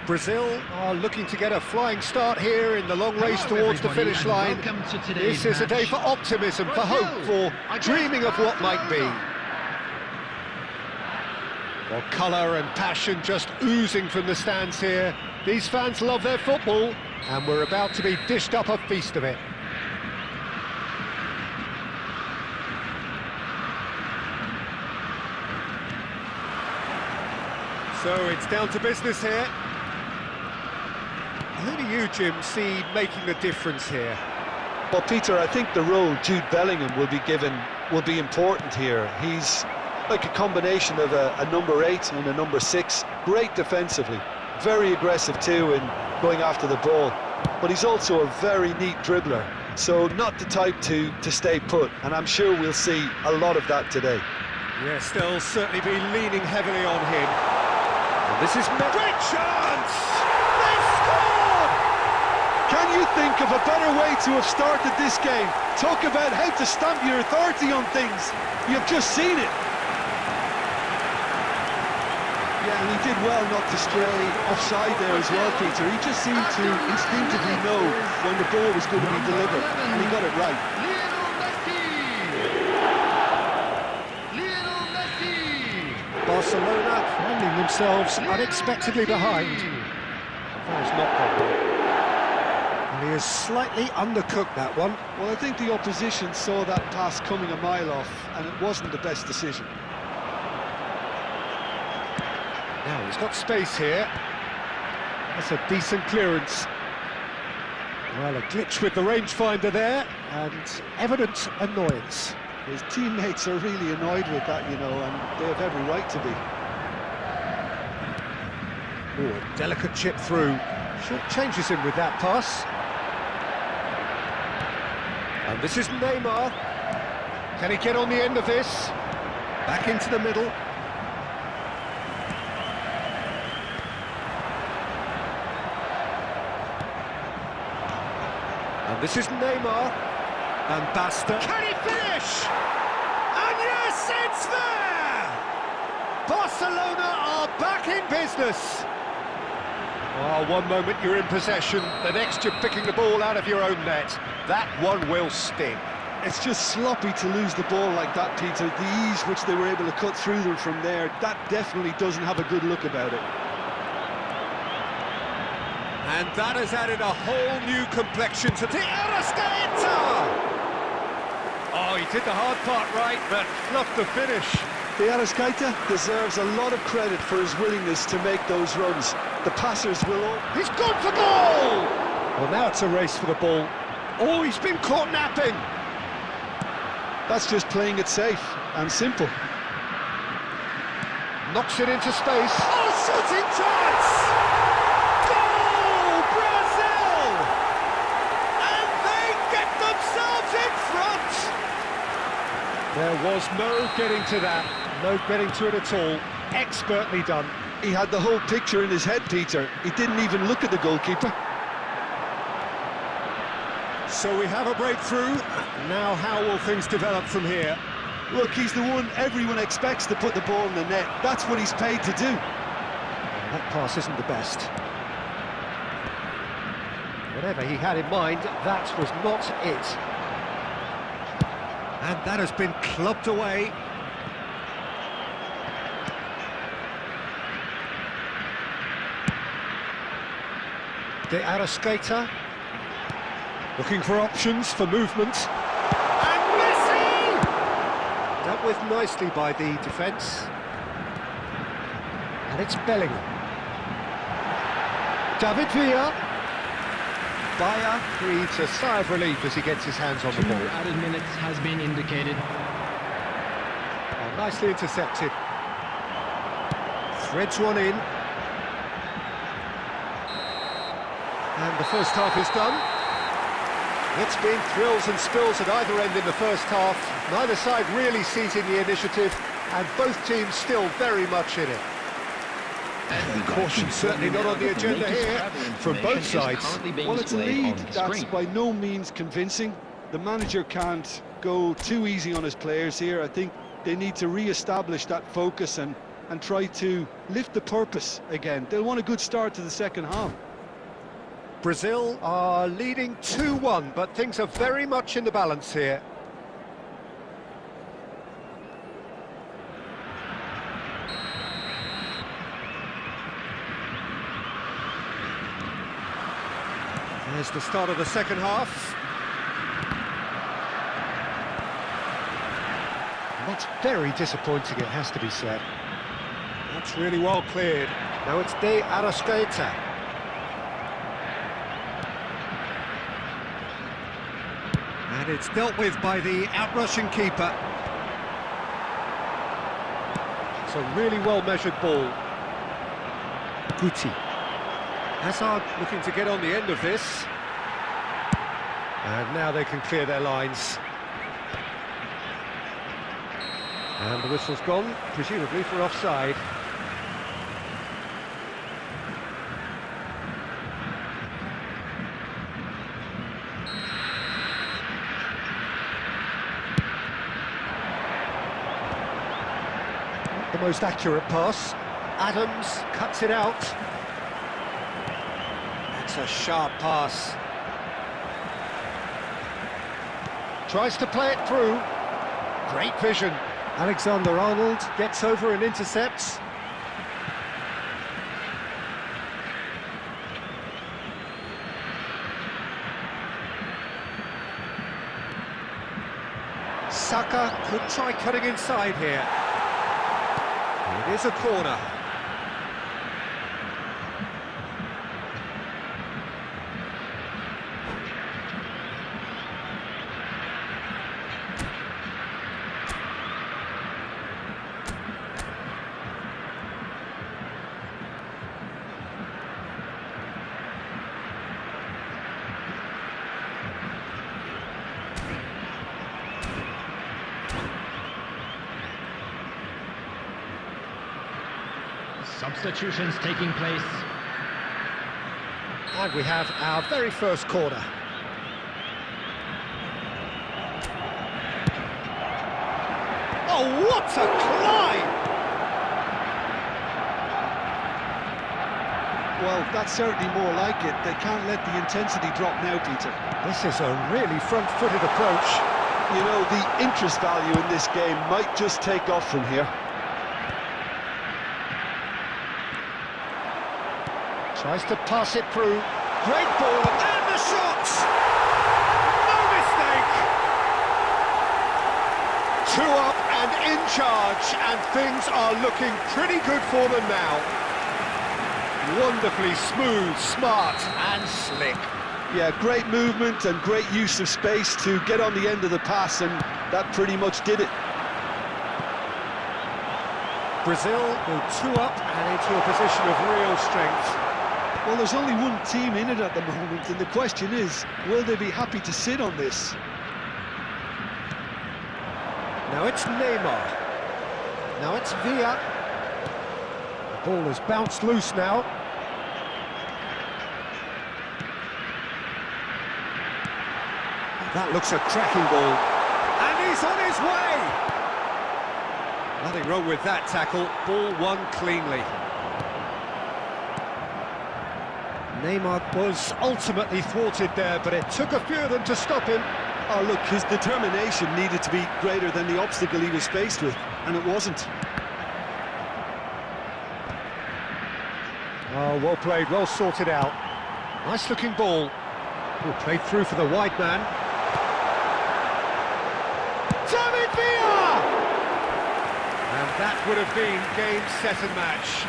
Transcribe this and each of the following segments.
Brazil are looking to get a flying start here in the long race towards the finish line. This is a day for optimism, for hope, for dreaming of what might be. Well, colour and passion just oozing from the stands here. These fans love their football, and we're about to be dished up a feast of it. So it's down to business here. Who do you, Jim, see making the difference here? Well, Peter, I think the role Jude Bellingham will be given will be important here. He's like a combination of a number 8 and a number 6. Great defensively, very aggressive too in going after the ball. But he's also a very neat dribbler, so not the type to stay put. And I'm sure we'll see a lot of that today. Yes, they'll certainly be leaning heavily on him. And this is great chance! They've scored! Can you think of a better way to have started this game? Talk about how to stamp your authority on things. You've just seen it. Yeah, and he did well not to stray offside there as well, Peter. He just seemed to instinctively know when the ball was going to be delivered, and he got it right. Barcelona finding themselves unexpectedly behind. That is not possible. And he has slightly undercooked that one. Well, I think the opposition saw that pass coming a mile off, and it wasn't the best decision. Now he's got space here. That's a decent clearance. Well, a glitch with the rangefinder there, and evident annoyance. His teammates are really annoyed with that, you know, and they have every right to be. Oh, a delicate chip through. Short changes him with that pass. And this is Neymar. Can he get on the end of this? Back into the middle. And this is Neymar. And Basta. Can he finish? And yes, it's there! Barcelona are back in business. Oh, one moment you're in possession, the next you're picking the ball out of your own net. That one will sting. It's just sloppy to lose the ball like that, Peter. The ease which they were able to cut through them from there, that definitely doesn't have a good look about it. And that has added a whole new complexion to the Arrascaeta! Oh, he did the hard part right, but fluffed the finish. The Arrascaeta deserves a lot of credit for his willingness to make those runs. The passers will all... He's gone for goal! Well, now it's a race for the ball. Oh, he's been caught napping. That's just playing it safe and simple. Knocks it into space. Oh, shooting chance! Goal, Brazil! And they get themselves in front! There was no getting to that, no getting to it at all. Expertly done. He had the whole picture in his head, Peter. He didn't even look at the goalkeeper. So we have a breakthrough. Now how will things develop from here? Look, he's the one everyone expects to put the ball in the net. That's what he's paid to do. That pass isn't the best. Whatever he had in mind, that was not it. And that has been clubbed away. De Arrascaeta looking for options for movement. And Messi! Dealt with nicely by the defence. And it's Bellingham. David Villa. Bayer breathes a sigh of relief as he gets his hands on the ball. 2 added minutes has been indicated. Oh, nicely intercepted. Threads one in. And the first half is done. It's been thrills and spills at either end in the first half. Neither side really seizing the initiative, and both teams still very much in it. And caution certainly not on the agenda here from both sides. Well, it's a lead that's by no means convincing. The manager can't go too easy on his players here. I think they need to re-establish that focus and and try to lift the purpose again. They'll want a good start to the second half. Brazil are leading 2-1, but things are very much in the balance here. There's the start of the second half. And that's very disappointing, it has to be said. That's really well cleared. Now it's De Arrascaeta. And it's dealt with by the out-rushing keeper. It's a really well-measured ball. Guti. Hazard looking to get on the end of this. And now they can clear their lines. And the whistle's gone, presumably for offside. The most accurate pass. Adams cuts it out. That's a sharp pass. Tries to play it through. Great vision. Alexander-Arnold gets over and intercepts. Saka could try cutting inside here. It is a corner. Substitutions taking place. And we have our very first corner. Oh, what a climb! Well, that's certainly more like it. They can't let the intensity drop now, Peter. This is a really front-footed approach. You know, the interest value in this game might just take off from here. Tries to pass it through. Great ball, and the shot! No mistake! 2 up and in charge, and things are looking pretty good for them now. Wonderfully smooth, smart and slick. Yeah, great movement and great use of space to get on the end of the pass, and that pretty much did it. Brazil go 2 up and into a position of real strength. Well, there's only one team in it at the moment, and the question is, will they be happy to sit on this? Now it's Neymar. Now it's Villa. The ball has bounced loose now. That looks a cracking ball. And he's on his way! Nothing wrong with that tackle. Ball won cleanly. Neymar was ultimately thwarted there, but it took a few of them to stop him. Oh, look, his determination needed to be greater than the obstacle he was faced with, and it wasn't. Oh, well played, well sorted out. Nice looking ball. Oh, played through for the wide man. David Villa! And that would have been game, set and match.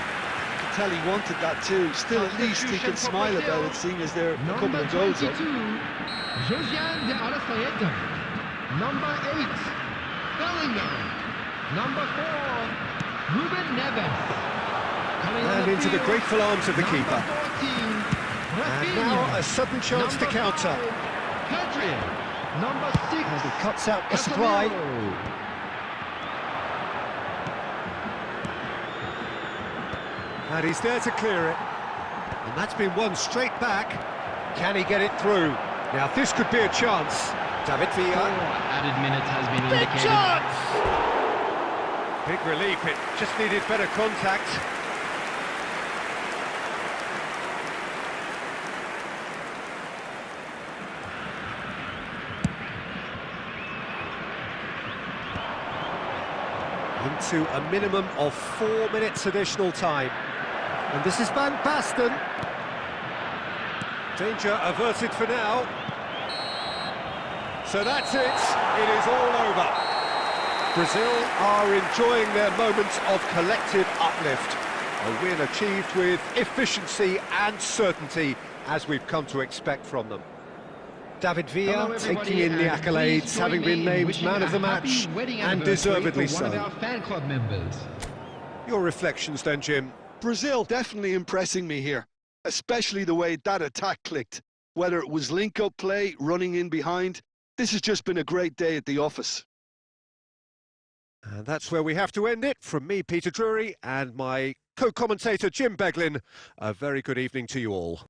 Tell he wanted that too. Still, at least he can smile about it, seeing as they're a couple of goals up. Josiane de Arrascaeta. Number 8, Bellingham. Number 4, Ruben Neves. And into the grateful arms of the keeper. 14, And now a sudden chance to counter. Pedri. Number 6, And he cuts out the supply. And he's there to clear it. And that's been won straight back. Can he get it through? Now this could be a chance. David Villa. Added minutes has been Big indicated. chance! Big relief, it just needed better contact. Into a minimum of 4 minutes additional time. And this is Van Basten. Danger averted for now. So that's it. It is all over. Brazil are enjoying their moments of collective uplift. A win achieved with efficiency and certainty, as we've come to expect from them. David Villa taking in the accolades, having been named man of the match, and deservedly so. One of our fan club members. Your reflections then, Jim? Brazil definitely impressing me here, especially the way that attack clicked. Whether it was link-up play, running in behind, this has just been a great day at the office. And that's where we have to end it. From me, Peter Drury, and my co-commentator, Jim Beglin, a very good evening to you all.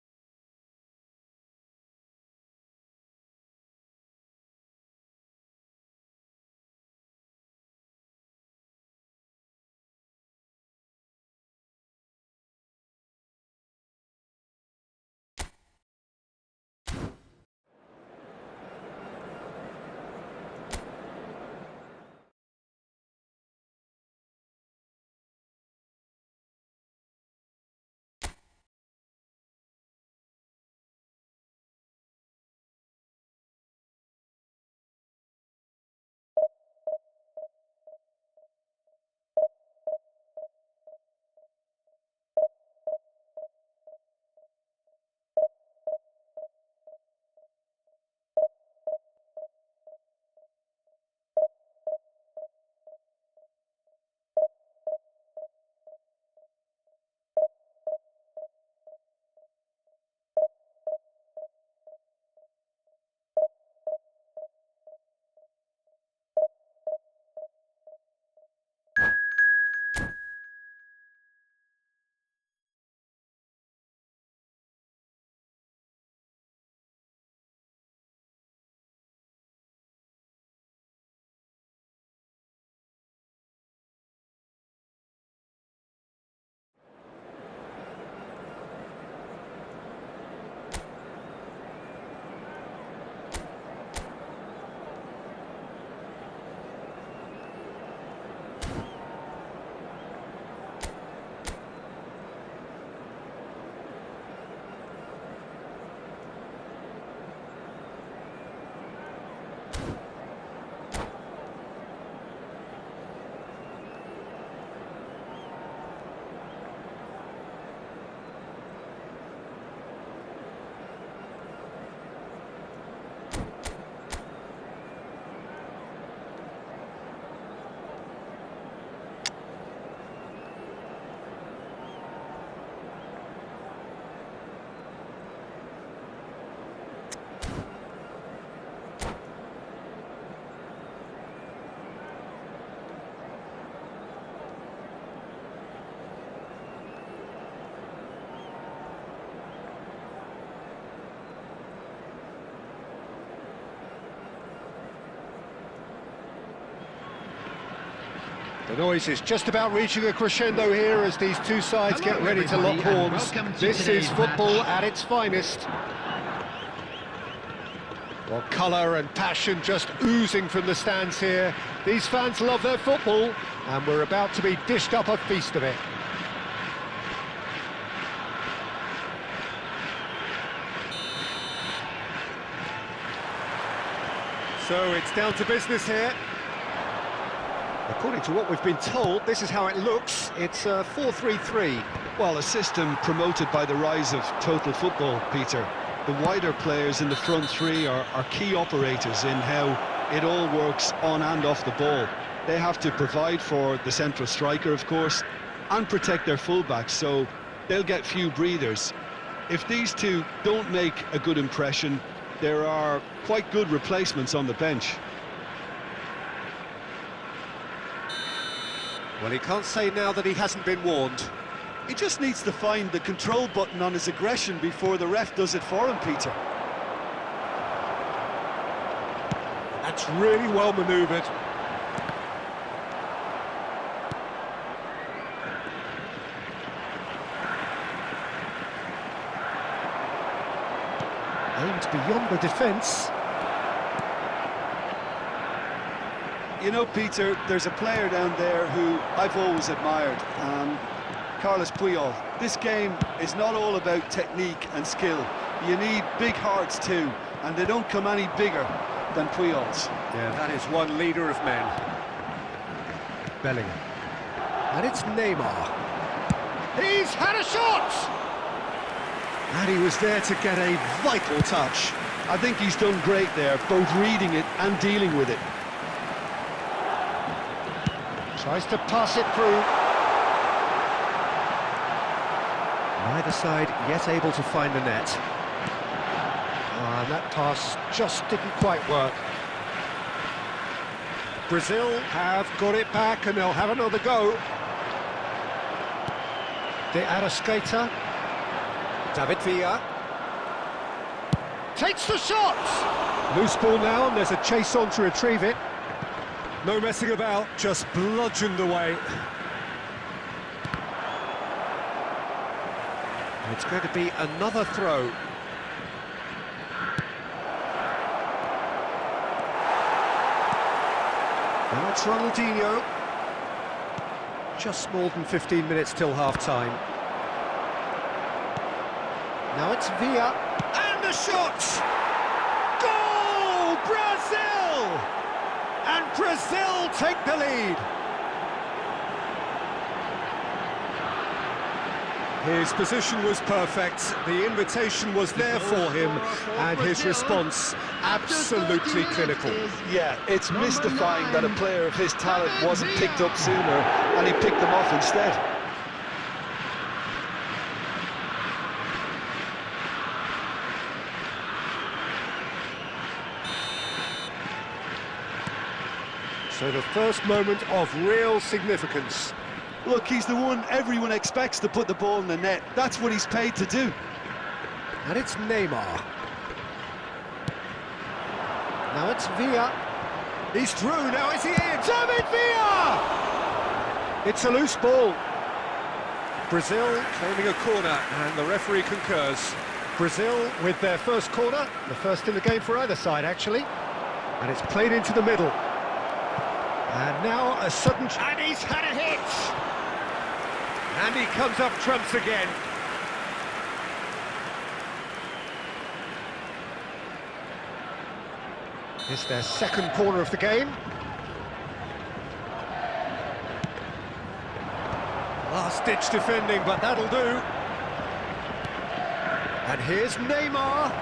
The noise is just about reaching a crescendo here as these two sides get ready to lock horns. This is football at its finest. Well, colour and passion just oozing from the stands here. These fans love their football, and we're about to be dished up a feast of it. So it's down to business here. According to what we've been told, this is how it looks. It's 4-3-3. Well, a system promoted by the rise of total football, Peter. The wider players in the front three are key operators in how it all works on and off the ball. They have to provide for the central striker, of course, and protect their fullbacks, so they'll get few breathers. If these two don't make a good impression, there are quite good replacements on the bench. Well, he can't say now that he hasn't been warned. He just needs to find the control button on his aggression before the ref does it for him, Peter. That's really well manoeuvred. beyond the defence. You know, Peter, there's a player down there who I've always admired, Carlos Puyol. This game is not all about technique and skill. You need big hearts too, and they don't come any bigger than Puyol's. Yeah, that is one leader of men. Bellingham. And it's Neymar. He's had a shot! And he was there to get a vital touch. I think he's done great there, both reading it and dealing with it. Tries to pass it through. Neither side yet able to find the net. And that pass just didn't quite work. Brazil have got it back and they'll have another go. De Arrascaeta. David Villa. Takes the shot! Loose ball now and there's a chase on to retrieve it. No messing about, just bludgeoned away. And it's going to be another throw. Now it's Ronaldinho. Just more than 15 minutes till half-time. Now it's Villa. And the shot! Goal! Brazil! And Brazil take the lead. His position was perfect, the invitation was there for him, and his response absolutely clinical. Yeah, it's mystifying that a player of his talent wasn't picked up sooner, and he picked them off instead. So the first moment of real significance. Look, he's the one everyone expects to put the ball in the net. That's what he's paid to do. And it's Neymar. Now it's Villa. He's through, now is he in? David Villa! It's a loose ball. Brazil claiming a corner, and the referee concurs. Brazil with their first corner, the first in the game for either side, actually. And it's played into the middle. And now a sudden... And he's had a hit! And he comes up trumps again. It's their second corner of the game. Last-ditch defending, but that'll do. And here's Neymar.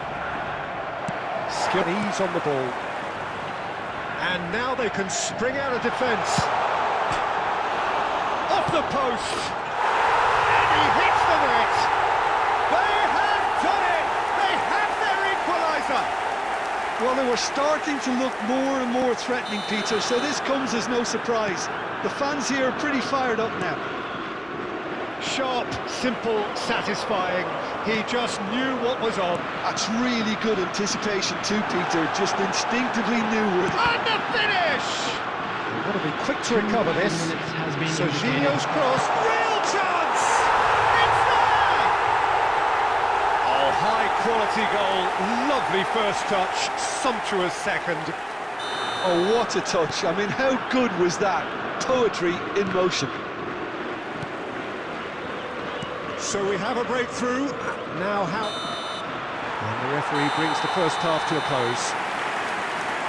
Skill ease on the ball. And now they can spring out of defence. Off the post. And he hits the net. They have done it. They have their equaliser. Well, they were starting to look more and more threatening, Peter, so this comes as no surprise. The fans here are pretty fired up now. Sharp, simple, satisfying. He just knew what was on. That's really good anticipation too, Peter. Just instinctively knew where... And the finish! They've got to be quick to recover this. Serginho's cross. Real chance! It's there! Oh, high-quality goal. Lovely first touch. Sumptuous second. Oh, what a touch. I mean, how good was that? Poetry in motion. So we have a breakthrough. Now how... And the referee brings the first half to a close.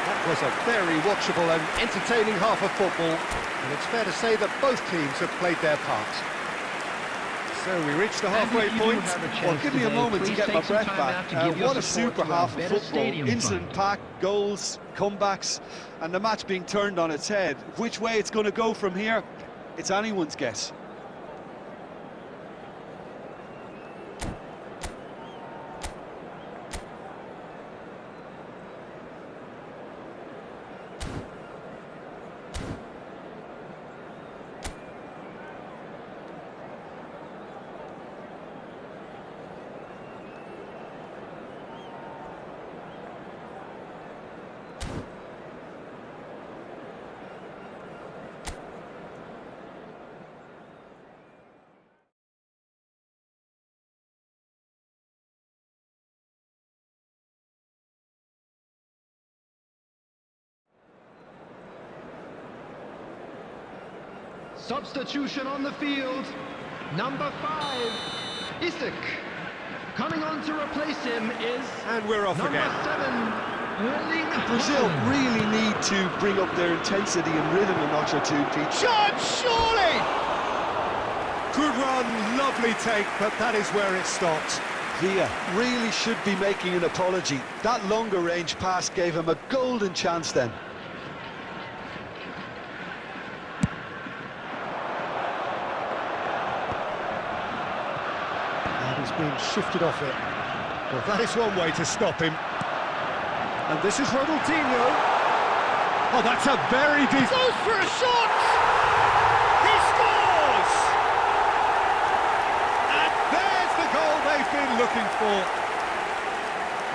That was a very watchable and entertaining half of football. And it's fair to say that both teams have played their part. So we reach the halfway point. Well, give me a moment to get my breath back. What a super half of football. Incident-packed, goals, comebacks, and the match being turned on its head. Which way it's going to go from here, it's anyone's guess. Substitution on the field. Number 5, Isak. Coming on to replace him is And we're off number again. 7, Erling Brazil Haaland. really need to bring up their intensity and rhythm a notch or two, Pete. Shot, surely! Good run, lovely take, but that is where it stopped. Villa really should be making an apology. That longer range pass gave him a golden chance then. And he's been shifted off it. Well, that is one way to stop him. And this is Ronaldinho. Oh, that's a very decent... Goes for a shot! He scores! And there's the goal they've been looking for.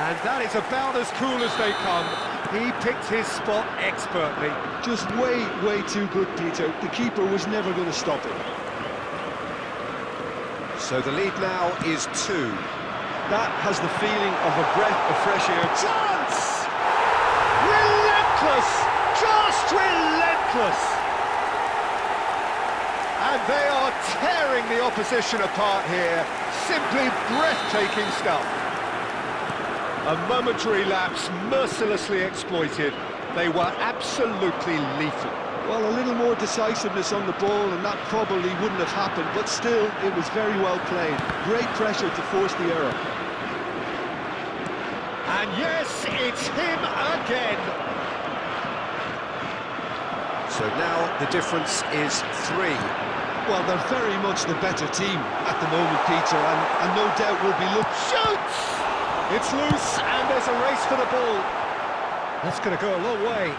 And that is about as cool as they come. He picked his spot expertly. Just way too good, Peter. The keeper was never going to stop it. So the lead now is 2. That has the feeling of a breath of fresh air. Chance! Relentless! Just relentless! And they are tearing the opposition apart here. Simply breathtaking stuff. A momentary lapse mercilessly exploited. They were absolutely lethal. Well, a little more decisiveness on the ball and that probably wouldn't have happened, but still, it was very well played. Great pressure to force the error. And yes, it's him again. So now the difference is 3. Well, they're very much the better team at the moment, Peter, and no doubt will be Shoots! It's loose, and there's a race for the ball. That's going to go a long way.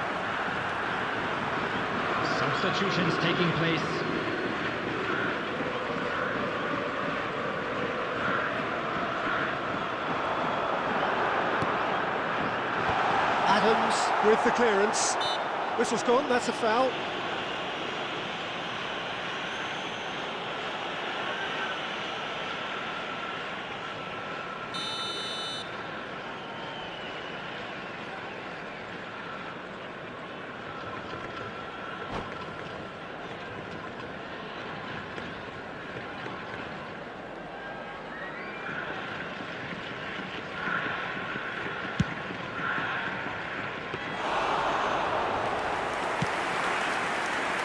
Substitutions taking place. Adams with the clearance. Whistle's gone, that's a foul.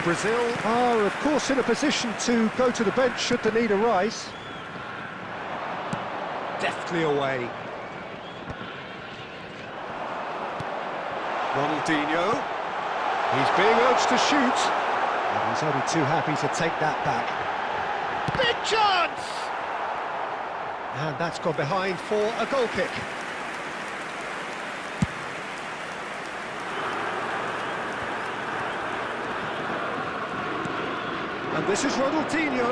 Brazil are, of course, in a position to go to the bench should the need arise. Deftly away. Ronaldinho. He's being urged to shoot. And he's only too happy to take that back. Big chance! And that's gone behind for a goal kick. And this is Ronaldinho.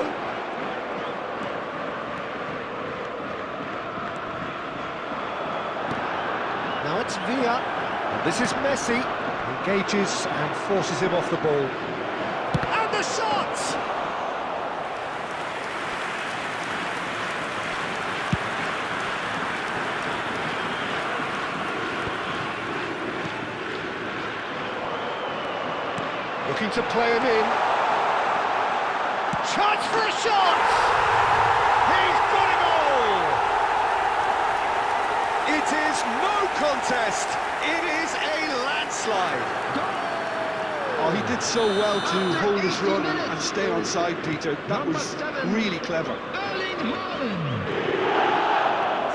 Now it's Villa. And this is Messi. Engages and forces him off the ball. And the shot! Looking to play him in. Chance for a shot! He's got a goal! It is no contest. It is a landslide. Oh, he did so well to hold his run and stay on side, Peter. That was really clever. Erling Haaland.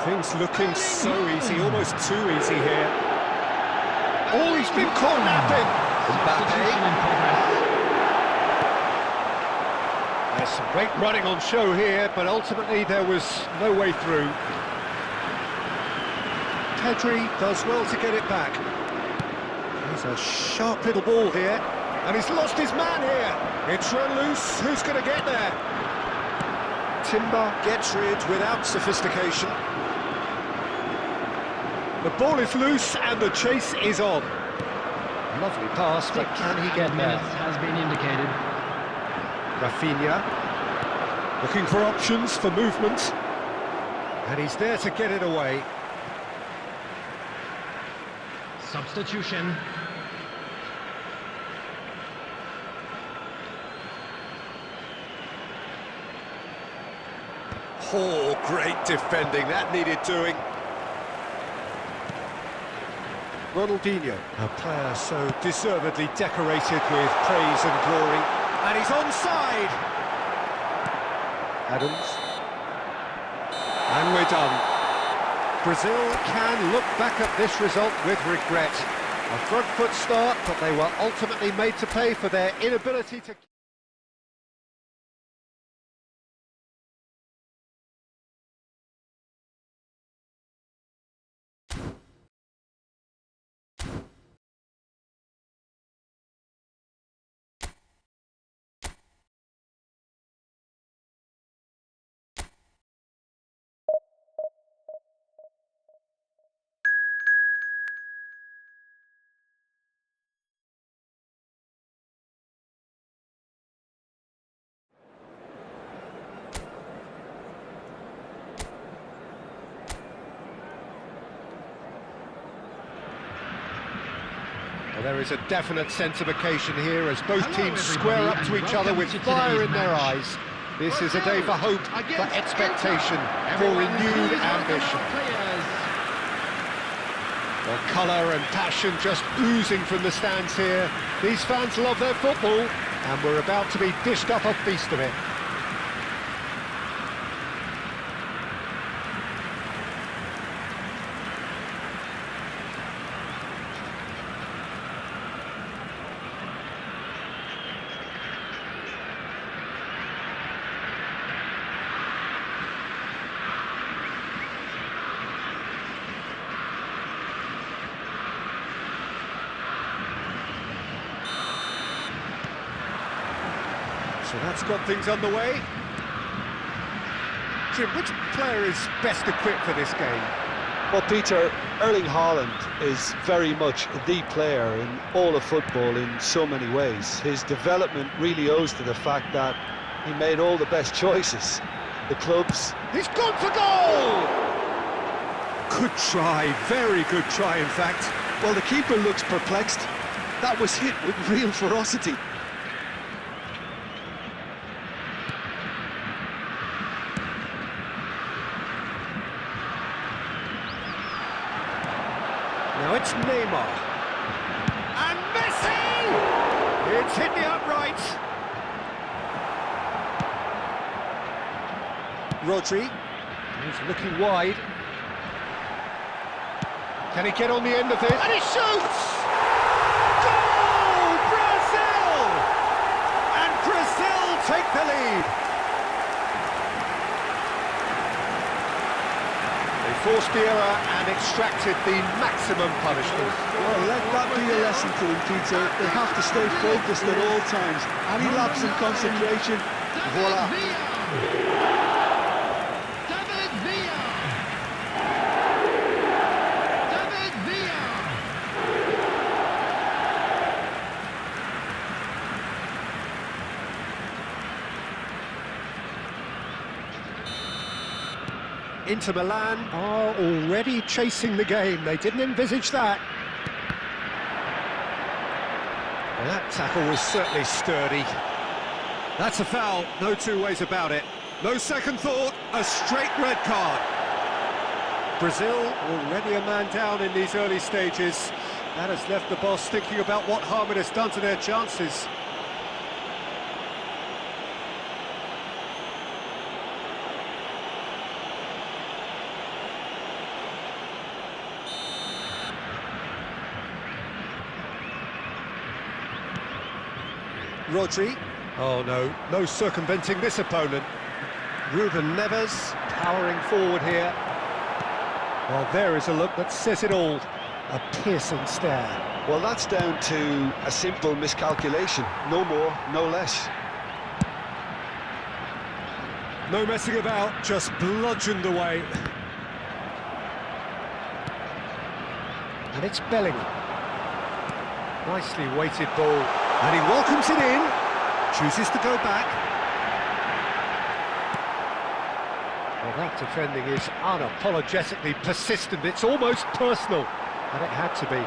Things looking so easy, almost too easy here. Oh, he's been caught napping. Substitution in progress. There's some great running on show here, but ultimately there was no way through. Pedri does well to get it back. He's a sharp little ball here, and he's lost his man here. It's run loose, who's going to get there? Timber gets rid without sophistication. The ball is loose and the chase is on. Lovely pass, but can he get there? Minutes has been indicated. Rafinha, looking for options for movement, and he's there to get it away. Substitution. Oh, great defending, that needed doing. Ronaldinho, a player so deservedly decorated with praise and glory. And he's onside! Adams. And we're done. Brazil can look back at this result with regret. A front foot start, but they were ultimately made to pay for their inability to... Well, there is a definite sense of occasion here as both teams square up to each other with fire in their eyes. This is a day for hope, for expectation, for renewed ambition. Well, colour and passion just oozing from the stands here. These fans love their football, and we're about to be dished up a feast of it. So that's got things underway. Jim, which player is best equipped for this game? Well, Peter, Erling Haaland is very much the player in all of football in so many ways. His development really owes to the fact that he made all the best choices. The clubs... He's gone for goal! Good try, very good try, in fact. Well, the keeper looks perplexed. That was hit with real ferocity. Now it's Neymar. And Messi! It's hit the upright. Rodri. He's looking wide. Can he get on the end of this? And he shoots! Goal! Brazil! And Brazil take the lead. They forced the error and extracted the maximum punishment. Well, let that be a lesson to them, Peter. They have to stay focused at all times. Any lapse in concentration, voila. Inter Milan are already chasing the game. They didn't envisage that. Well, that tackle was certainly sturdy. That's a foul, no two ways about it. No second thought, a straight red card. Brazil already a man down in these early stages. That has left the boss thinking about what harm it has done to their chances. Rodri. Oh no, no circumventing this opponent. Ruben Neves powering forward here. Well, there is a look that says it all. A piercing stare. Well, that's down to a simple miscalculation. No more, no less. No messing about, just bludgeoned away. And it's Bellingham. Nicely weighted ball. And he welcomes it in, chooses to go back. Well, that defending is unapologetically persistent. It's almost personal, and it had to be.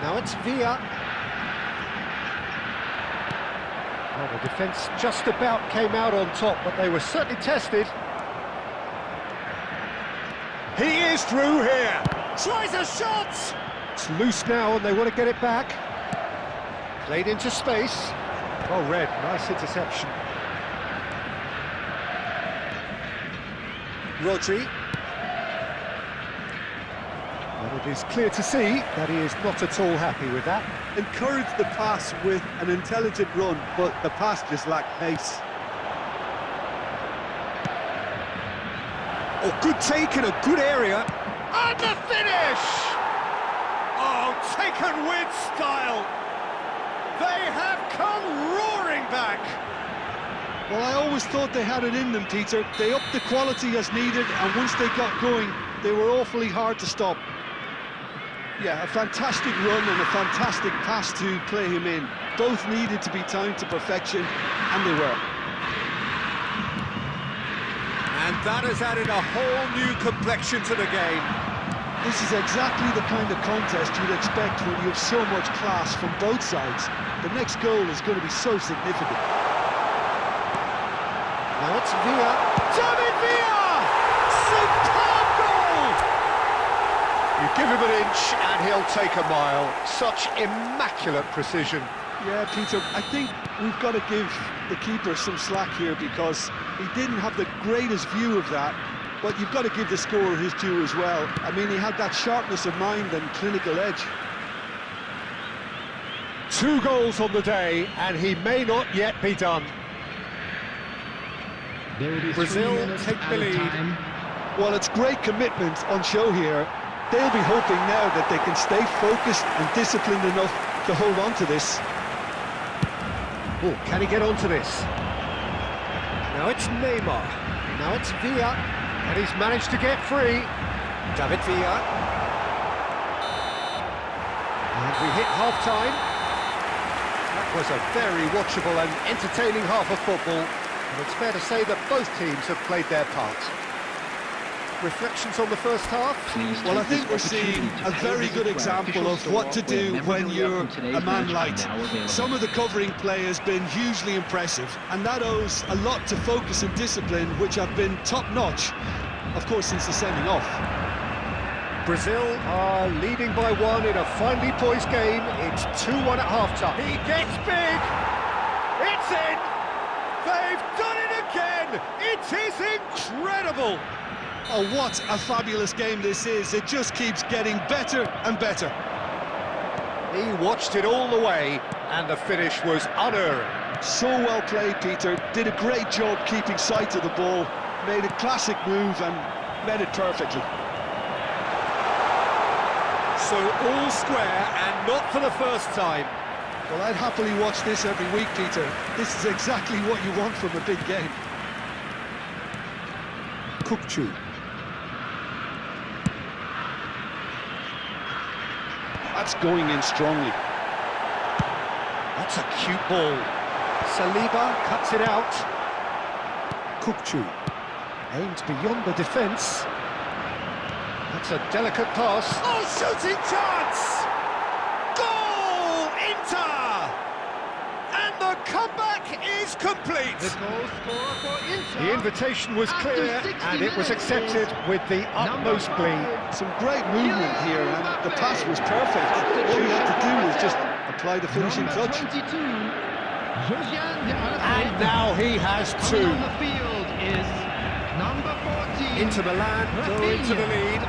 Now it's Villa. Well, the defence just about came out on top, but they were certainly tested. He is through here. Tries a shot. It's loose now and they want to get it back. Played into space. Well read, nice interception. Rodri. And it is clear to see that he is not at all happy with that. Encouraged the pass with an intelligent run, but the pass just lacked pace. Oh, good take in a good area. And the finish! Oh, taken with style. They have come roaring back. Well, I always thought they had it in them, Peter. They upped the quality as needed, and once they got going, they were awfully hard to stop. Yeah, a fantastic run and a fantastic pass to play him in. Both needed to be timed to perfection, and they were. And that has added a whole new complexion to the game. This is exactly the kind of contest you'd expect when you have so much class from both sides. The next goal is going to be so significant. Now it's Villa. David Villa! Superb goal! You give him an inch and he'll take a mile. Such immaculate precision. Yeah, Peter, I think we've got to give the keeper some slack here because he didn't have the greatest view of that, but you've got to give the scorer his due as well. I mean, he had that sharpness of mind and clinical edge. 2 goals on the day, and he may not yet be done. Brazil take the lead. Well, it's great commitment on show here. They'll be hoping now that they can stay focused and disciplined enough to hold on to this. Oh, can he get onto this? Now it's Neymar. Now it's Villa. And he's managed to get free. David Villa. And we hit half-time. That was a very watchable and entertaining half of football. And it's fair to say that both teams have played their part. Reflections on the first half? Well, I think we're seeing a very good example of what to do when you're a man light. Some of the covering play has been hugely impressive, and that owes a lot to focus and discipline, which have been top-notch, of course, since the sending off. Brazil are leading by 1 in a finely poised game. It's 2-1 at half-time. He gets big! It's in! They've done it again! It is incredible! Oh, what a fabulous game this is. It just keeps getting better and better. He watched it all the way, and the finish was unerring. So well played, Peter. Did a great job keeping sight of the ball. Made a classic move and met it perfectly. So all square, and not for the first time. Well, I'd happily watch this every week, Peter. This is exactly what you want from a big game. Kukçu. That's going in strongly. That's a cute ball. Saliba cuts it out. Kukçu aimed beyond the defence. That's a delicate pass. Oh, shooting chance! Goal! Inter! And the comeback is complete. The goal scorer for Inter. The invitation was After clear 60 and it was minutes accepted with the utmost number glee. 5. Some great movement here, and the pass was perfect. All you had to do was just apply the finishing Number touch. 22, Josiane de And now he has 2. Coming on the field is number 14. Inter Milan go into the lead.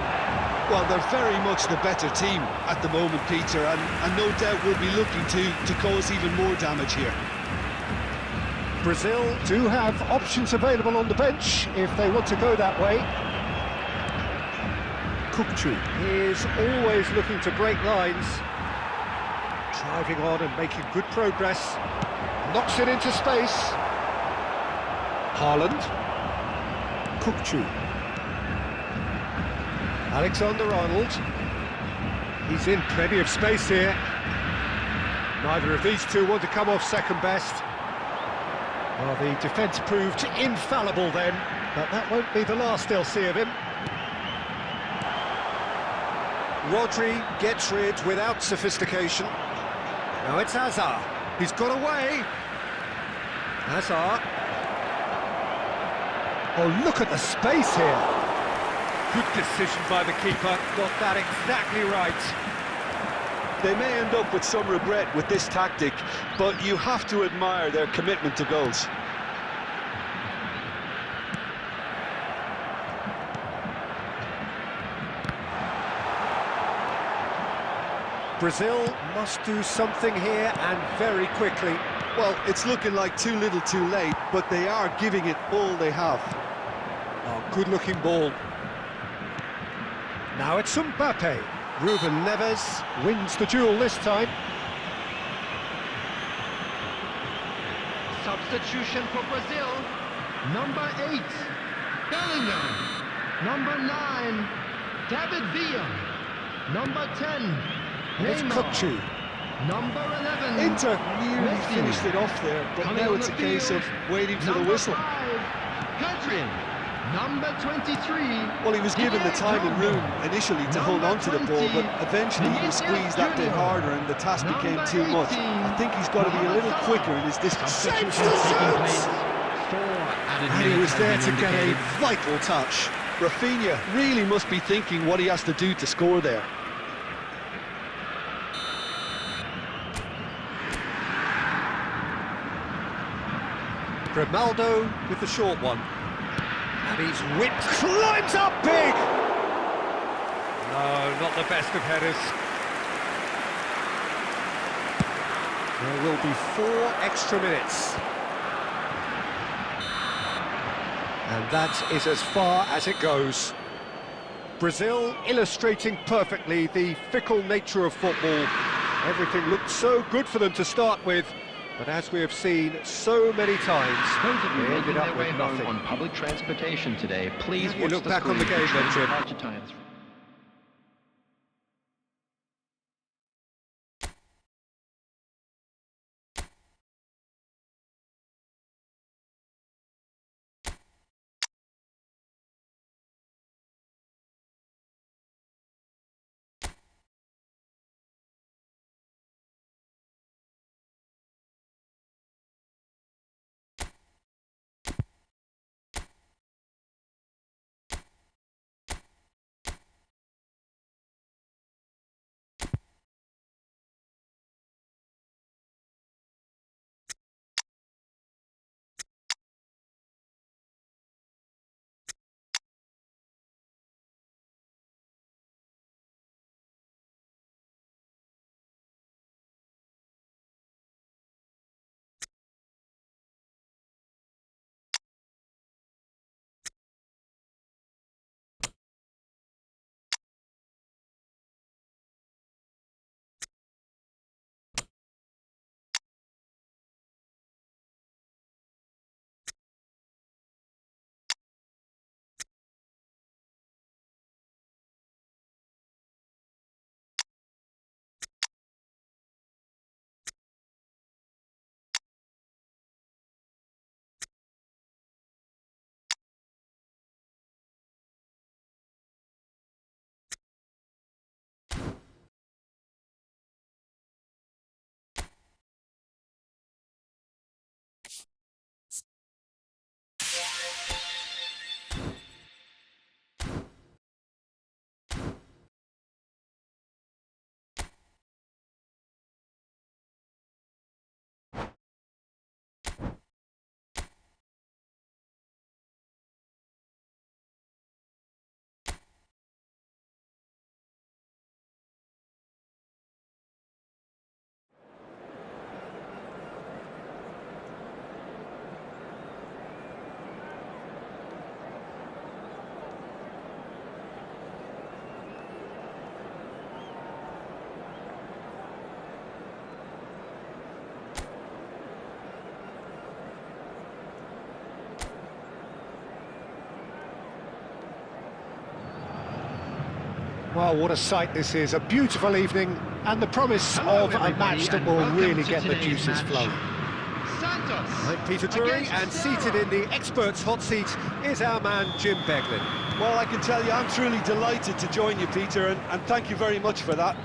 Well, they're very much the better team at the moment, Peter, and no doubt will be looking to cause even more damage here. Brazil do have options available on the bench if they want to go that way. Kukçu is always looking to break lines. Driving on and making good progress. Knocks it into space. Haaland. Kukçu. Alexander-Arnold. He's in plenty of space here. Neither of these two want to come off second best. Well, the defence proved infallible then, but that won't be the last they'll see of him. Rodri gets rid without sophistication. Now it's Hazard. He's got away. Hazard. Oh, look at the space here. Good decision by the keeper, got that exactly right. They may end up with some regret with this tactic, but you have to admire their commitment to goals. Brazil must do something here, and very quickly. Well, it's looking like too little too late, but they are giving it all they have. Oh, good-looking ball. Now it's Mbappe. Ruben Neves wins the duel this time. Substitution for Brazil. Number 8, Bellingham. Number 9, David Villa. Number 10, It's Neymar. Kutchu. Number 11, Inter nearly Messi. finished it off there, but Coming now on it's a the case field, of waiting for the number whistle. 5, Pedri. Number 23. Well, he was given the time and room initially to hold on to the ball, but eventually he was squeezed that bit harder and the task became too much. I think he's got to be a little quicker in his distance. Shapes the shoots! And he was there to get a vital touch. Rafinha really must be thinking what he has to do to score there. Grimaldo with the short one. And he's whipped, climbs up big! No, not the best of headers. There will be 4 extra minutes. And that is as far as it goes. Brazil illustrating perfectly the fickle nature of football. Everything looked so good for them to start with, but as we have seen so many times, Those of you they making ended up their way with home nothing. on public transportation today, please You watch look the back on the screen game then, for Jim. departure times. Well, what a sight this is, a beautiful evening, and the promise Hello, of a everybody, match that and will welcome really to get the today's juices match. flowing. Santos. I'm Peter Drury, against and Sarah. seated in the experts' hot seat is our man Jim Beglin. Well, I can tell you, I'm truly delighted to join you, Peter, and thank you very much for that.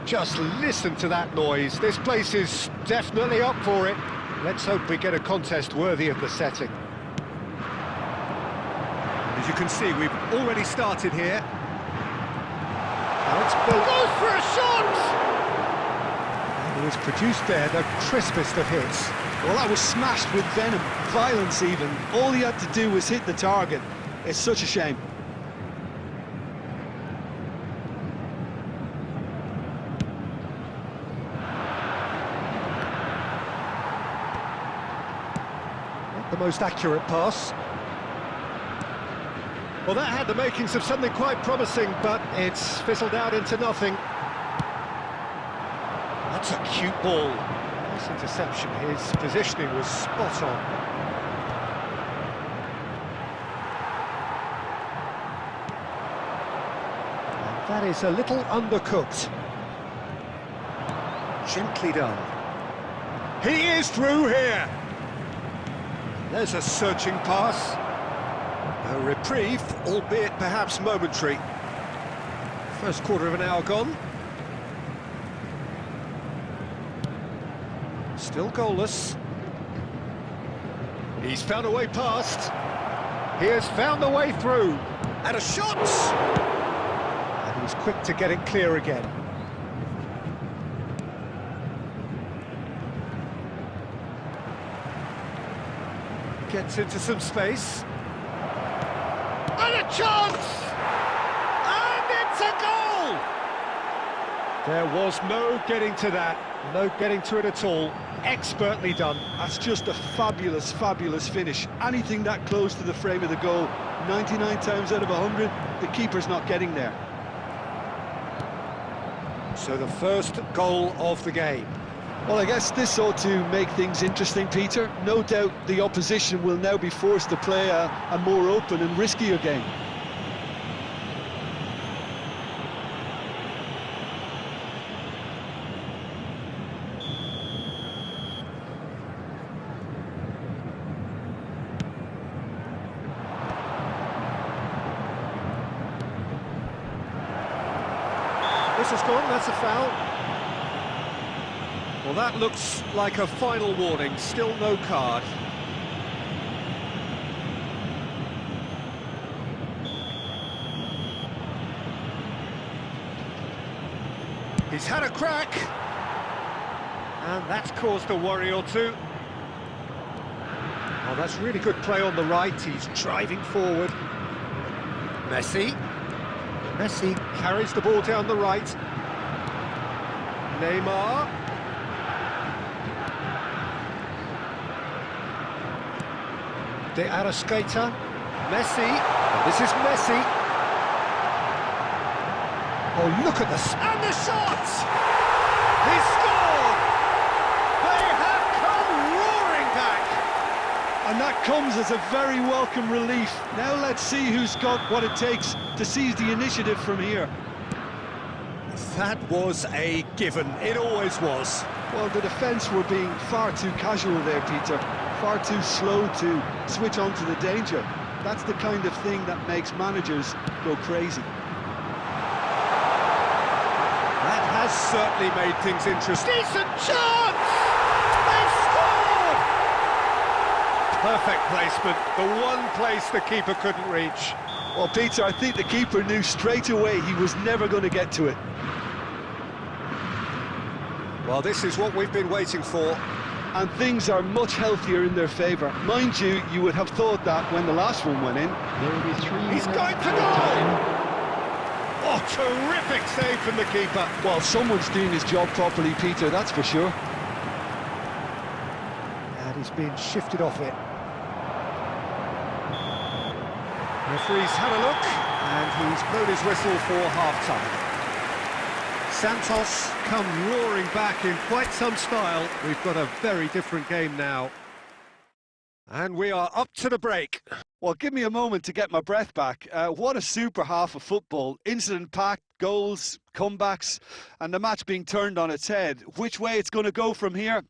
Just listen to that noise. This place is definitely up for it. Let's hope we get a contest worthy of the setting. As you can see, we've already started here. Now it's built. Goes for a shot! And he has produced there the crispest of hits. Well, that was smashed with venom, violence even. All he had to do was hit the target. It's such a shame. Not the most accurate pass. Well, that had the makings of something quite promising, but it's fizzled out into nothing. That's a cute ball. Nice interception. His positioning was spot on. And that is a little undercooked. Gently done. He is through here. There's a searching pass. A reprieve, albeit perhaps momentary. First quarter of an hour gone. Still goalless. He's found a way past. He has found the way through. And a shot! And he's quick to get it clear again. Gets into some space. And a chance! And it's a goal! There was no getting to that, no getting to it at all. Expertly done. That's just a fabulous, fabulous finish. Anything that close to the frame of the goal, 99 times out of 100, the keeper's not getting there. So the first goal of the game. Well, I guess this ought to make things interesting, Peter. No doubt the opposition will now be forced to play a more open and riskier game. This has gone, that's a foul. Well, that looks like a final warning, still no card. He's had a crack, and that's caused a worry or two. Oh, that's really good play on the right, he's driving forward. Messi carries the ball down the right. Neymar. De Arrascaeta, Messi, and this is Messi. Oh, look at this, and the shot! He scored! They have come roaring back! And that comes as a very welcome relief. Now let's see who's got what it takes to seize the initiative from here. That was a given, it always was. Well, the defence were being far too casual there, Peter. Far too slow to switch on to the danger. That's the kind of thing that makes managers go crazy. That has certainly made things interesting. Decent chance! They've scored! Perfect placement, the one place the keeper couldn't reach. Well, Peter, I think the keeper knew straight away he was never going to get to it. Well, this is what we've been waiting for. And things are much healthier in their favour. Mind you, you would have thought that when the last one went in. There will be 3 He's minutes going to added goal! time. Oh, terrific save from the keeper. Well, someone's doing his job properly, Peter, that's for sure. And he's been shifted off it. Referee's had a look, and he's blown his whistle for half-time. Santos come roaring back in quite some style. We've got a very different game now. And we are up to the break. Well, give me a moment to get my breath back. What a super half of football. Incident-packed, goals, comebacks, and the match being turned on its head. Which way it's going to go from here,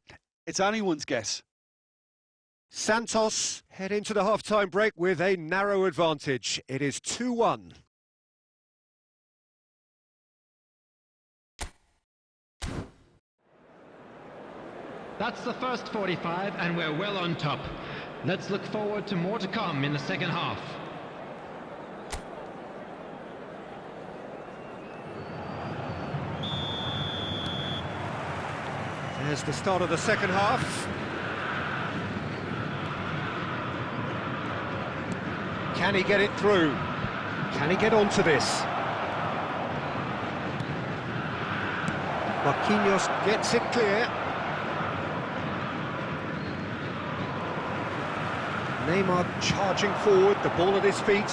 it's anyone's guess. Santos head into the half-time break with a narrow advantage. It is 2-1. That's the first 45, and we're well on top. Let's look forward to more to come in the second half. There's the start of the second half. Can he get it through? Can he get onto this? Marquinhos gets it clear. Neymar charging forward, the ball at his feet.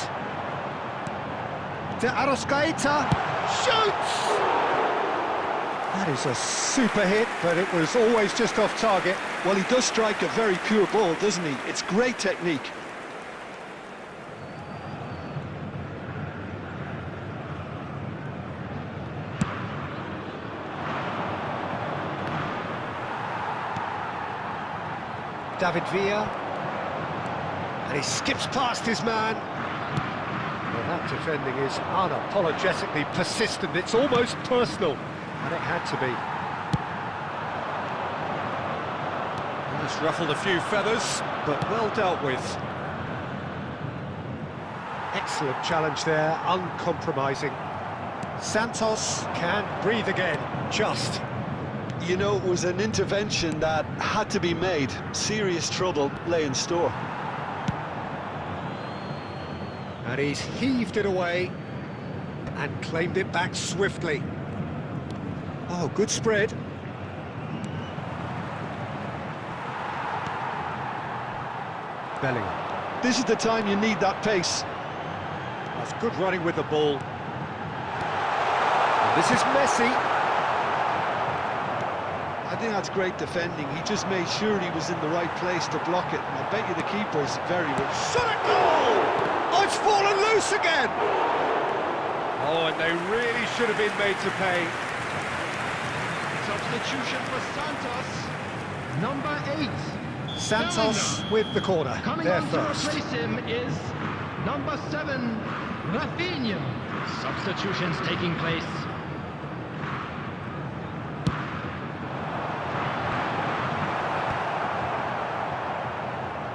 De Arrascaeta shoots! That is a super hit, but it was always just off target. Well, he does strike a very pure ball, doesn't he? It's great technique. David Villa. And he skips past his man. Well, that defending is unapologetically persistent. It's almost personal. And it had to be. He's ruffled a few feathers, but well dealt with. Excellent challenge there, uncompromising. Santos can breathe again, just. You know, it was an intervention that had to be made. Serious trouble lay in store. And he's heaved it away and claimed it back swiftly. Oh, good spread. Bellingham. This is the time you need that pace. That's good running with the ball. And this is Messi. I think that's great defending. He just made sure he was in the right place to block it. I bet you the keeper's very well. Shot at goal! Oh, it's fallen loose again! Oh, and they really should have been made to pay. Substitution for Santos. Number 8. Santos with the corner. Coming there on first. to replace him is number 7, Rafinha. Substitutions taking place.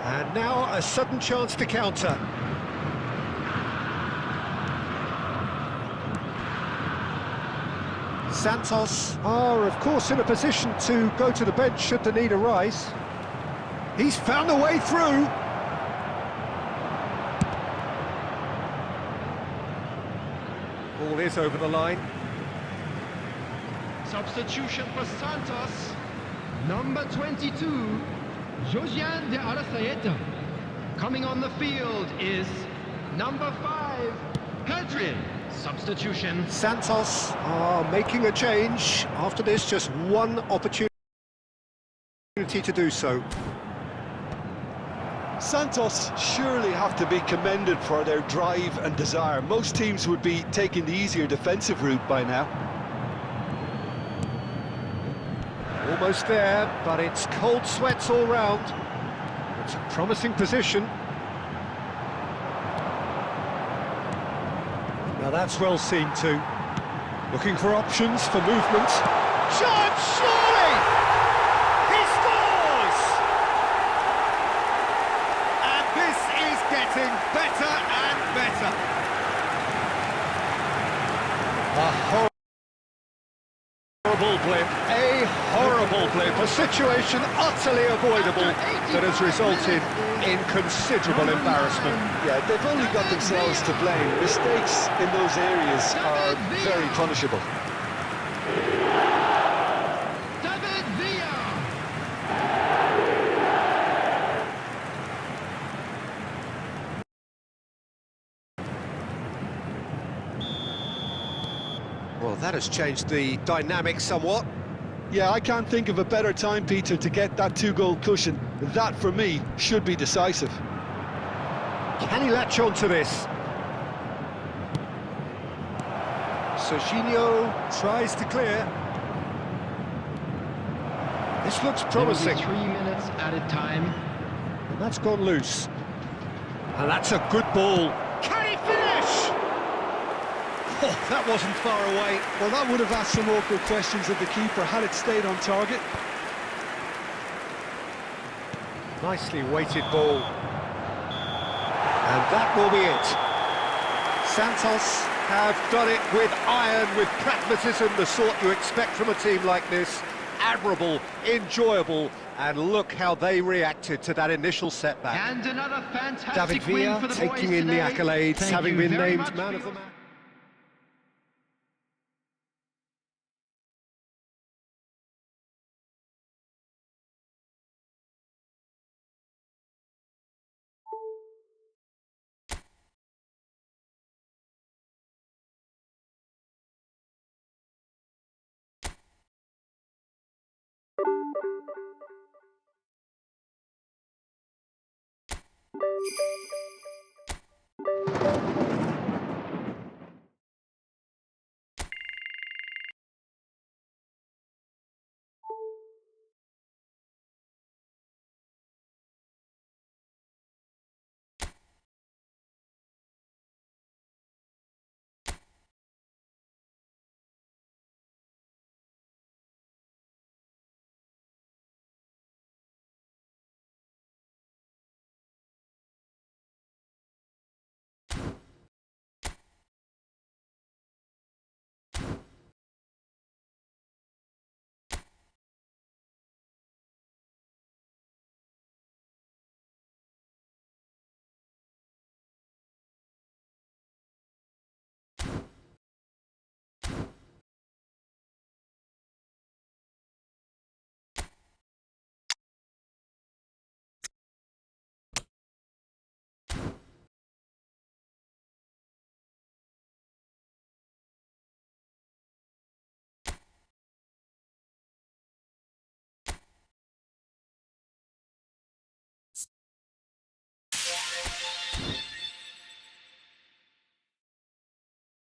And now a sudden chance to counter. Santos are, of course, in a position to go to the bench should the need arise. He's found a way through. Ball is over the line. Substitution for Santos. Number 22, Josiane de Arrascaeta. Coming on the field is number 5, Hadrian. Substitution. Santos are making a change. After this, just one opportunity to do so. Santos surely have to be commended for their drive and desire. Most teams would be taking the easier defensive route by now. Almost there, but it's cold sweats all round. It's a promising position. Now that's well seen too. Looking for options for movement. Chance, surely! He scores! And this is getting better and better. A horrible blip, a horrible blip, a situation utterly avoidable that has resulted in considerable embarrassment. Yeah, they've only got themselves to blame. Mistakes in those areas are very punishable. David Villa. Well, that has changed the dynamic somewhat. Yeah, I can't think of a better time, Peter, to get that 2-goal cushion. That, for me, should be decisive. Can he latch on to this? Serginho tries to clear. This looks promising. 3 minutes added time. And that's gone loose. And that's a good ball. Can he finish? Oh, that wasn't far away. Well, that would have asked some awkward questions of the keeper had it stayed on target. Nicely weighted ball. And that will be it. Santos have done it with iron, with pragmatism, the sort you expect from a team like this. Admirable, enjoyable, and look how they reacted to that initial setback. And another fantastic David win Villa for the taking boys in the today. accolades, Thank having you been very named much man for of the your- match.